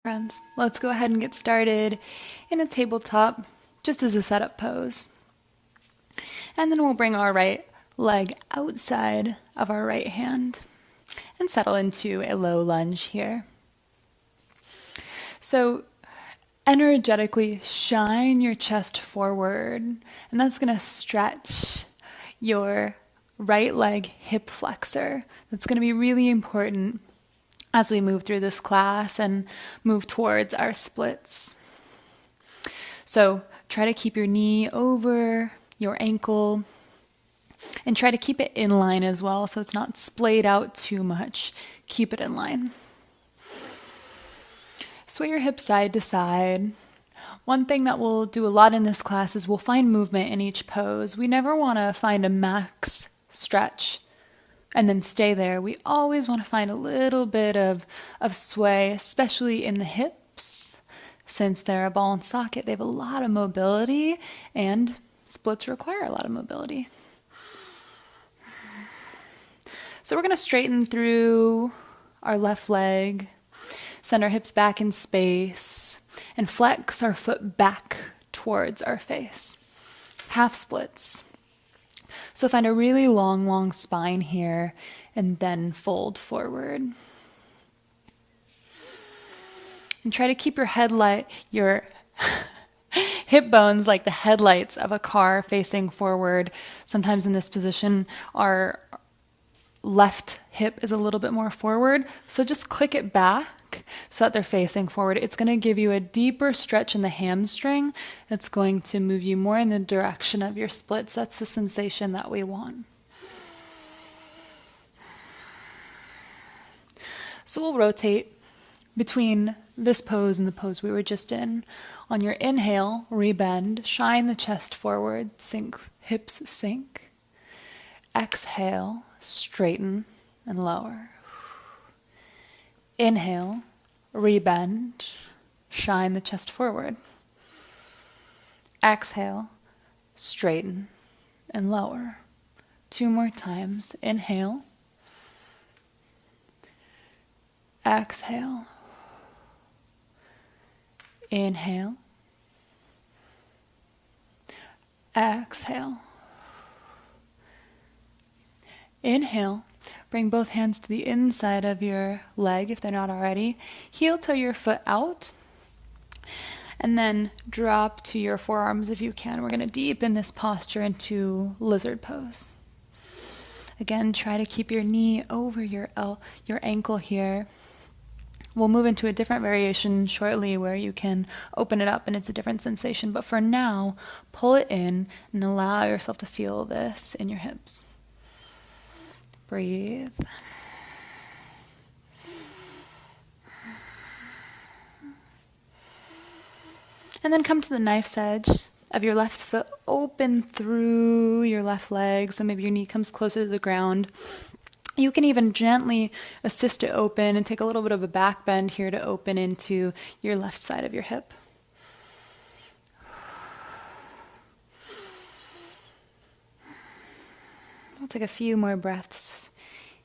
Friends, let's go ahead and get started in a tabletop just as a setup pose. And then we'll bring our right leg outside of our right hand and settle into a low lunge here. So energetically shine your chest forward, and that's going to stretch your right leg hip flexor. That's going to be really important as we move through this class and move towards our splits. So try to keep your knee over your ankle and try to keep it in line as well, so it's not splayed out too much. Keep it in line. Sway your hips side to side. One thing that we'll do a lot in this class is we'll find movement in each pose. We never want to find a max stretch and then stay there. We always want to find a little bit of sway, especially in the hips. Since they're a ball and socket, they have a lot of mobility, and splits require a lot of mobility. So we're going to straighten through our left leg, send our hips back in space, and flex our foot back towards our face. Half splits. So find a really long spine here and then fold forward. And try to keep your your hip bones like the headlights of a car facing forward. Sometimes in this position, our left hip is a little bit more forward. So just click it back so that they're facing forward. It's going to give you a deeper stretch in the hamstring. It's going to move you more in the direction of your splits. That's the sensation that we want. So we'll rotate between this pose and the pose we were just in. On your inhale, rebend, shine the chest forward, sink, hips sink. Exhale, straighten and lower. Inhale, rebend, shine the chest forward. Exhale, straighten and lower. 2 more times. Inhale. Exhale. Inhale. Exhale. Inhale. Bring both hands to the inside of your leg if they're not already. Heel toe your foot out. And then drop to your forearms if you can. We're going to deepen this posture into lizard pose. Again, try to keep your knee over your ankle here. We'll move into a different variation shortly where you can open it up and it's a different sensation. But for now, pull it in and allow yourself to feel this in your hips. Breathe. And then come to the knife's edge of your left foot, open through your left leg, so maybe your knee comes closer to the ground. You can even gently assist it open and take a little bit of a back bend here to open into your left side of your hip. We'll take a few more breaths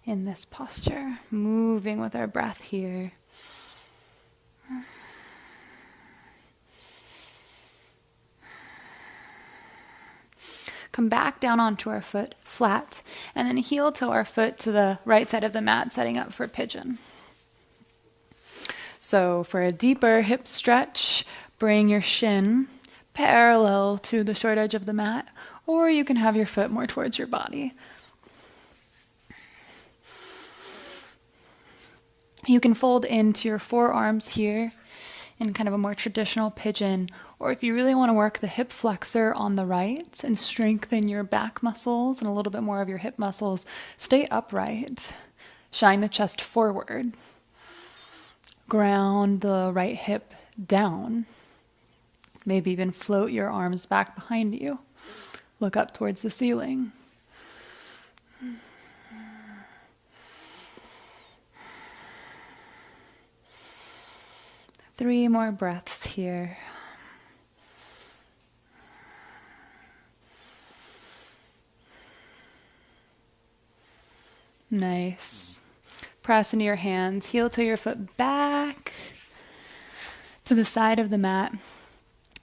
in this posture, moving with our breath here. Come back down onto our foot, flat, and then heel toe our foot to the right side of the mat, setting up for pigeon. So for a deeper hip stretch, bring your shin parallel to the short edge of the mat, or you can have your foot more towards your body. You can fold into your forearms here in kind of a more traditional pigeon, or if you really want to work the hip flexor on the right and strengthen your back muscles and a little bit more of your hip muscles, stay upright. Shine the chest forward. Ground the right hip down. Maybe even float your arms back behind you. Look up towards the ceiling. 3 more breaths here. Nice. Press into your hands, heel toe your foot back. to the side of the mat.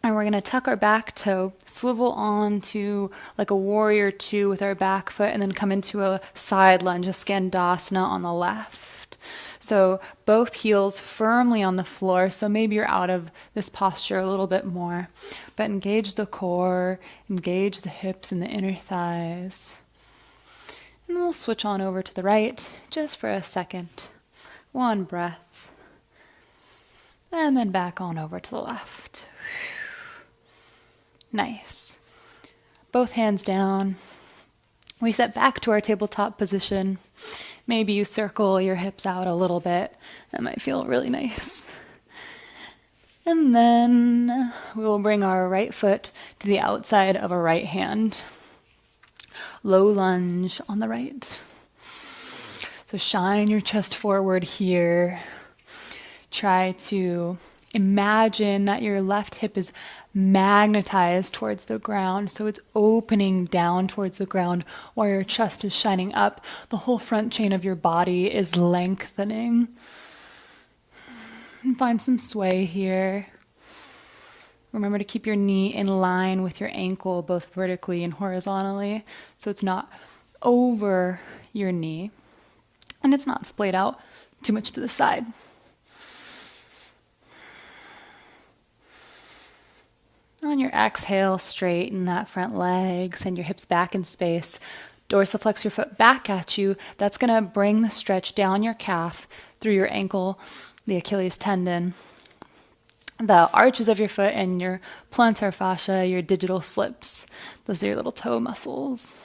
And we're going to tuck our back toe, swivel on to like a warrior two with our back foot, and then come into a side lunge, a skandasana on the left. So both heels firmly on the floor. So maybe you're out of this posture a little bit more. But engage the core, engage the hips and the inner thighs. And we'll switch on over to the right just for a second. One breath. And then back on over to the left. Nice. Both hands down. We set back to our tabletop position. Maybe you circle your hips out a little bit. That might feel really nice. And then we will bring our right foot to the outside of our right hand. Low lunge on the right. So shine your chest forward here. Try to imagine that your left hip is magnetized towards the ground, so it's opening down towards the ground while your chest is shining up. The whole front chain of your body is lengthening. And find some sway here. Remember to keep your knee in line with your ankle, both vertically and horizontally, so it's not over your knee, and it's not splayed out too much to the side. On your exhale, straighten that front leg, send your hips back in space. Dorsiflex your foot back at you. That's going to bring the stretch down your calf through your ankle, the Achilles tendon, the arches of your foot, and your plantar fascia, your digital slips. Those are your little toe muscles.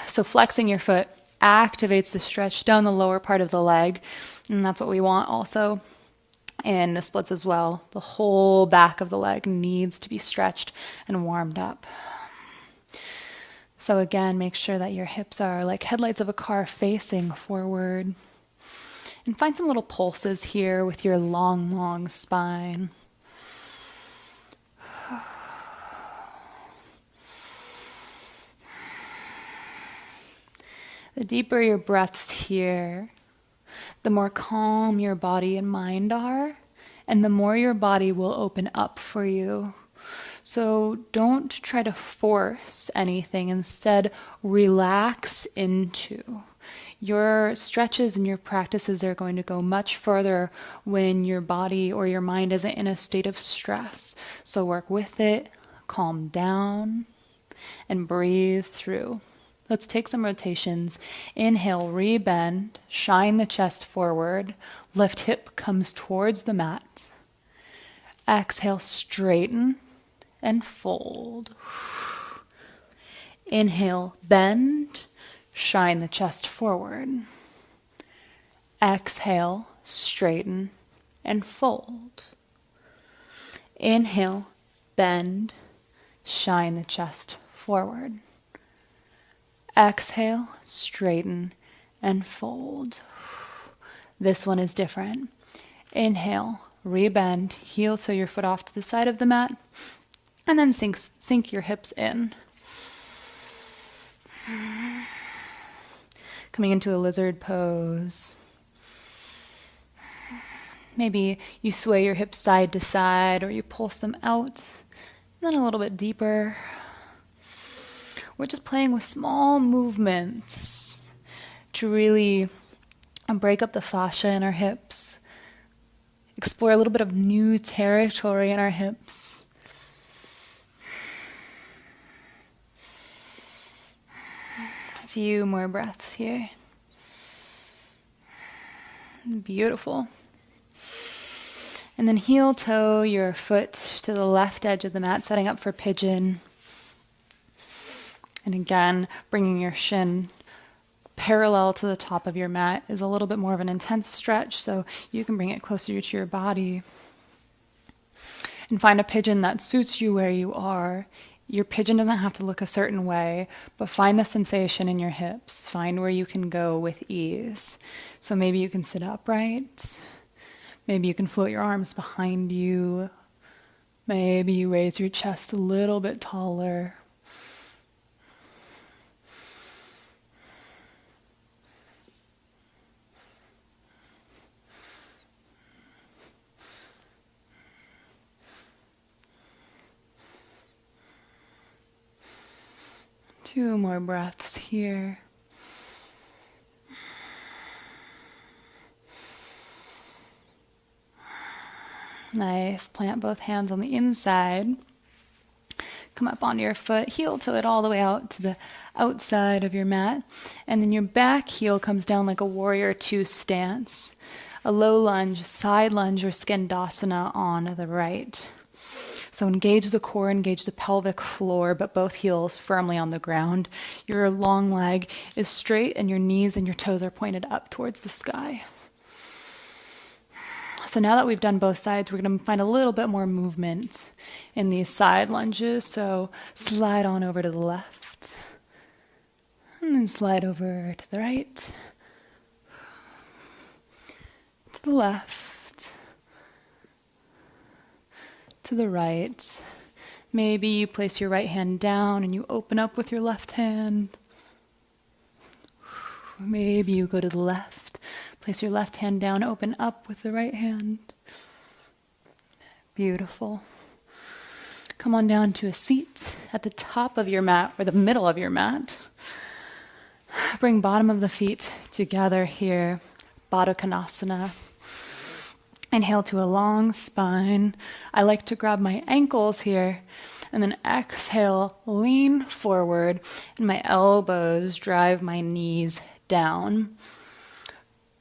So flexing your foot activates the stretch down the lower part of the leg, and that's what we want also. And the splits as well. The whole back of the leg needs to be stretched and warmed up. So again, make sure that your hips are like headlights of a car facing forward. And find some little pulses here with your long, long spine. The deeper your breaths here, the more calm your body and mind are, and the more your body will open up for you. So don't try to force anything. Instead, relax into. Your stretches and your practices are going to go much further when your body or your mind isn't in a state of stress. So work with it, calm down, and breathe through. Let's take some rotations. Inhale, rebend, shine the chest forward. Left hip comes towards the mat. Exhale, straighten and fold. Inhale, bend, shine the chest forward. Exhale, straighten and fold. Inhale, bend, shine the chest forward. Exhale, straighten, and fold. This one is different. Inhale, rebend, heel toe your foot off to the side of the mat, and then sink your hips in. Coming into a lizard pose. Maybe you sway your hips side to side, or you pulse them out, then a little bit deeper. We're just playing with small movements to really break up the fascia in our hips, explore a little bit of new territory in our hips. A few more breaths here. Beautiful. And then heel toe your foot to the left edge of the mat, setting up for pigeon. And again, bringing your shin parallel to the top of your mat is a little bit more of an intense stretch, so you can bring it closer to your body. And find a pigeon that suits you where you are. Your pigeon doesn't have to look a certain way, but find the sensation in your hips. Find where you can go with ease. So maybe you can sit upright. Maybe you can float your arms behind you. Maybe you raise your chest a little bit taller. 2 more breaths here. Nice. Plant both hands on the inside. Come up onto your foot, heel toe it all the way out to the outside of your mat. And then your back heel comes down like a warrior 2 stance. A low lunge, side lunge, or skandasana on the right. So engage the core, engage the pelvic floor, but both heels firmly on the ground. Your long leg is straight and your knees and your toes are pointed up towards the sky. So now that we've done both sides, we're going to find a little bit more movement in these side lunges. So slide on over to the left, and then slide over to the right, to the left, to the right. Maybe you place your right hand down and you open up with your left hand. Maybe you go to the left. Place your left hand down, open up with the right hand. Beautiful. Come on down to a seat at the top of your mat or the middle of your mat. Bring bottom of the feet together here, Baddha Konasana. Inhale to a long spine. I like to grab my ankles here and then exhale, lean forward, and my elbows drive my knees down.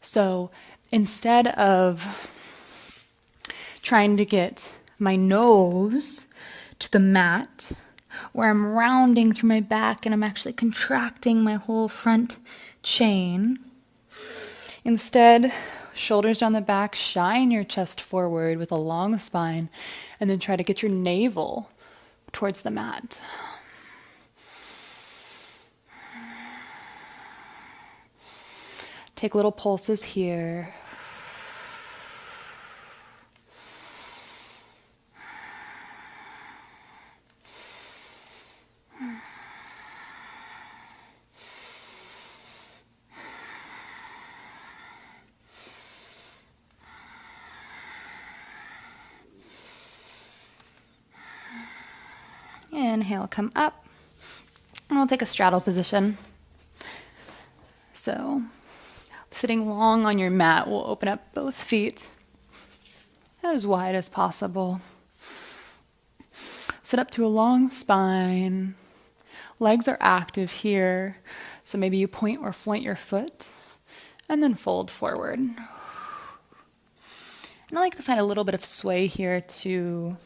So instead of trying to get my nose to the mat, where I'm rounding through my back and I'm actually contracting my whole front chain, instead, shoulders down the back, shine your chest forward with a long spine, and then try to get your navel towards the mat. Take little pulses here. Inhale, come up. And we'll take a straddle position. So, sitting long on your mat, we'll open up both feet as wide as possible. Sit up to a long spine. Legs are active here, so maybe you point or floint your foot, and then fold forward. And I like to find a little bit of sway here too.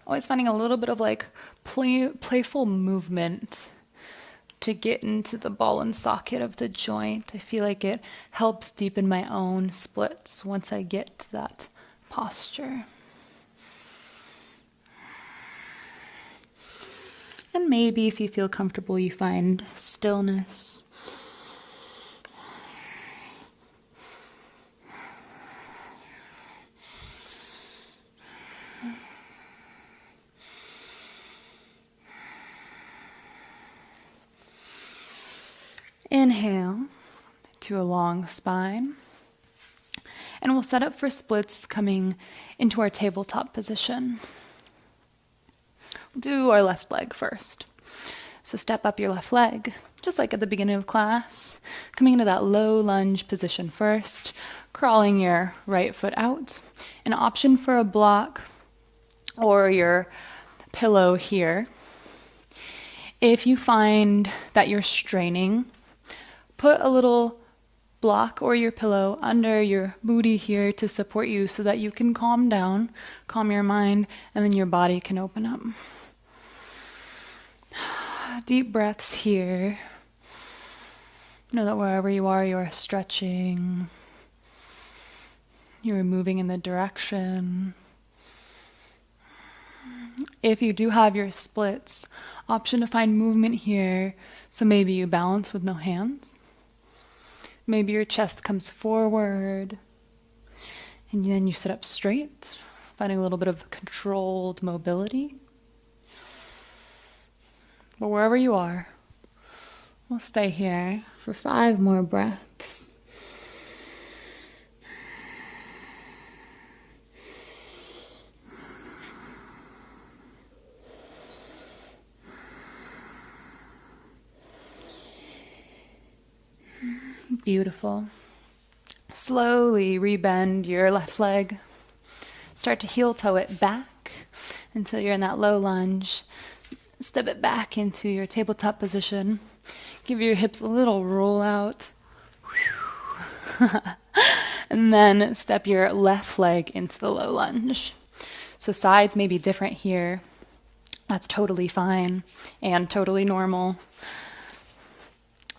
Always finding a little bit of like playful movement to get into the ball and socket of the joint. I feel like it helps deepen my own splits once I get to that posture. And maybe if you feel comfortable, you find stillness. Inhale to a long spine. And we'll set up for splits coming into our tabletop position. We'll do our left leg first. So step up your left leg, just like at the beginning of class. Coming into that low lunge position first. Crawling your right foot out. An option for a block or your pillow here. If you find that you're straining, put a little block or your pillow under your booty here to support you so that you can calm down, calm your mind, and then your body can open up. Deep breaths here. Know that wherever you are stretching. You're moving in the direction. If you do have your splits, option to find movement here. So maybe you balance with no hands. Maybe your chest comes forward, and then you sit up straight, finding a little bit of controlled mobility. But wherever you are, we'll stay here for 5 more breaths. Beautiful. Slowly rebend your left leg. Start to heel toe it back until you're in that low lunge. Step it back into your tabletop position. Give your hips a little roll out. And then step your left leg into the low lunge. So sides may be different here. That's totally fine and totally normal.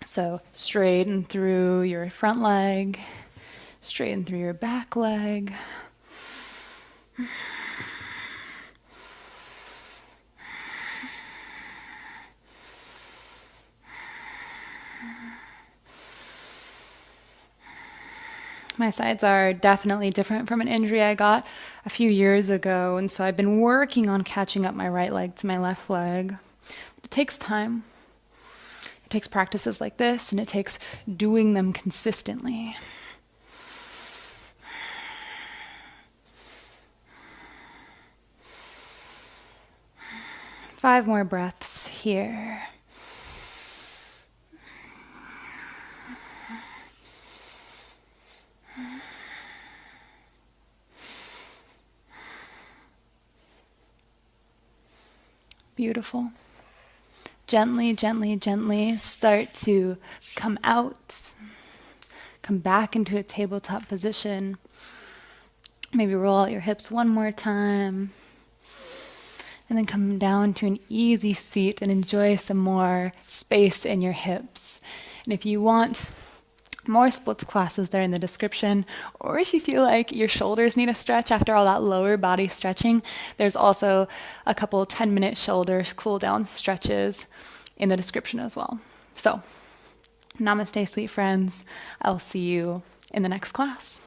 So straighten through your front leg, straighten through your back leg. My sides are definitely different from an injury I got a few years ago, and so I've been working on catching up my right leg to my left leg. It takes time. It takes practices like this, and it takes doing them consistently. Five more breaths here. Beautiful. Gently, gently, gently start to come out. Come back into a tabletop position. Maybe roll out your hips one more time. And then come down to an easy seat and enjoy some more space in your hips. And if you want more splits classes, there in the description, or if you feel like your shoulders need a stretch after all that lower body stretching, there's also a couple 10-minute shoulder cool down stretches in the description as well. So, namaste, sweet friends. I'll see you in the next class.